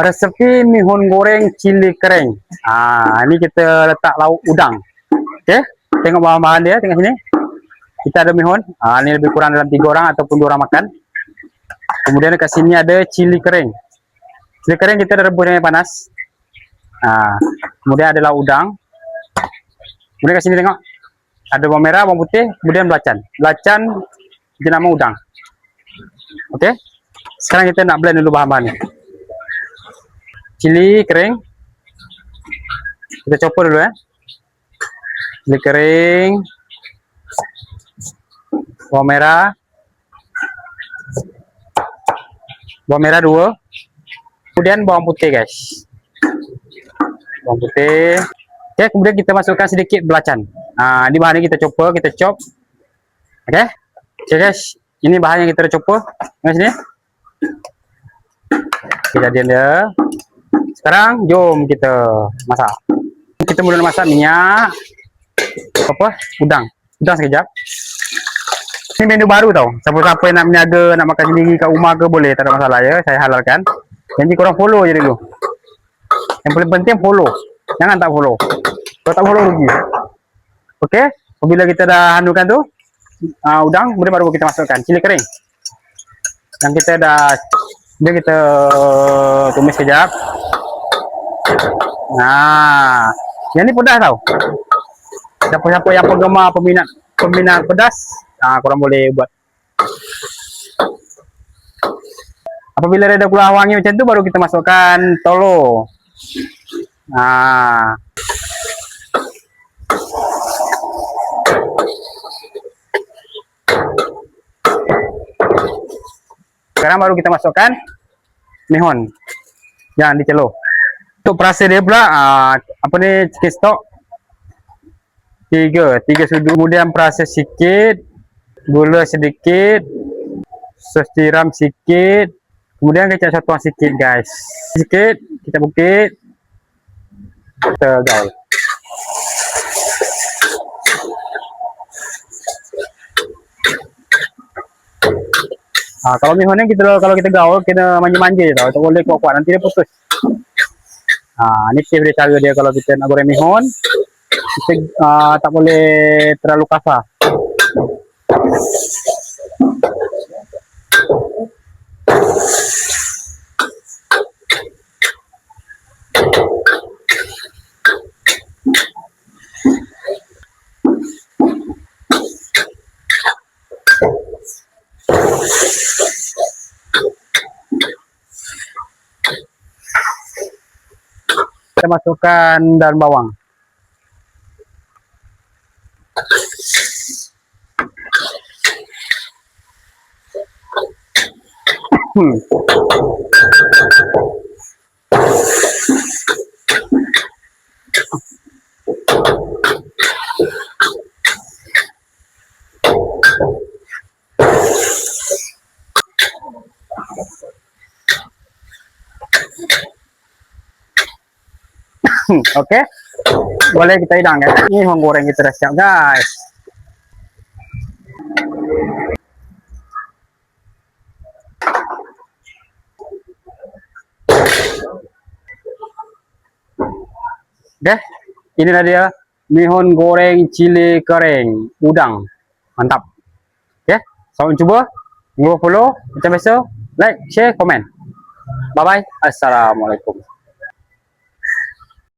Resepi mihun goreng cili kering. Ini kita letak lauk udang. Okey, tengok bahan-bahan dia, tengok sini. Kita ada mihun. Ini lebih kurang dalam 3 orang ataupun 2 orang makan. Kemudian dekat sini ada cili kering. Cili kering kita dah rebus dengan panas. Kemudian ada lauk udang. Kemudian kat sini tengok. Ada bawang merah, bawang putih, kemudian belacan. Belacan jenama udang. Okey. Sekarang kita nak blend dulu bahan-bahan ni. Cili kering. Kita chopper dulu cili kering. Bawang merah. Bawang merah 2. Kemudian bawang putih, guys. Bawang putih. Okey, kemudian kita masukkan sedikit belacan. Ini bahan ni kita chopper, kita chop. Okey. Okey, guys. Ini bahan yang kita dah chopper. Tengok sini. Kejadian dia. Sekarang jom kita masak. Kita mula masak minyak. Udang sekejap. Ini menu baru tau. Siapa-siapa yang nak berniaga, nak makan sendiri kat rumah ke boleh, tak ada masalah ya. Saya halalkan. Janji korang follow je dulu. Yang paling penting follow. Jangan tak follow. Kalau tak follow rugi. Okey, apabila kita dah hanukan tu udang, kemudian baru kita masukkan cili kering. Yang kita dah kita tumis sekejap. Yang ni pedas tau. Siapa-siapa yang penggemar peminat pedas, korang boleh buat. Apabila dah keluar wangi macam tu, baru kita masukkan telur. Sekarang baru kita masukkan mihun yang dicelur. Untuk perasa dia pula, chicken stock 3 sudu. Kemudian perasa sikit, gula sedikit, sos tiram sikit, kemudian kecap satuan sikit, guys. Sikit, kecap bukit, kita gaul. Kalau mihun ni kalau kita gaul, kena manja-manja je tau. Tak boleh kuat-kuat, nanti dia putus. Ni tips dia, cara dia kalau kita nak goreng mihun. Kita tak boleh terlalu kasar. Kita masukkan daun bawang. Okey, boleh kita hidang ya. Ini mihun goreng kita dah siap, guys. Okey, inilah dia mihun goreng cili kering udang. Mantap. Okey, selamat cuba. Jangan lupa follow, macam biasa, like, share, komen. Bye bye. Assalamualaikum.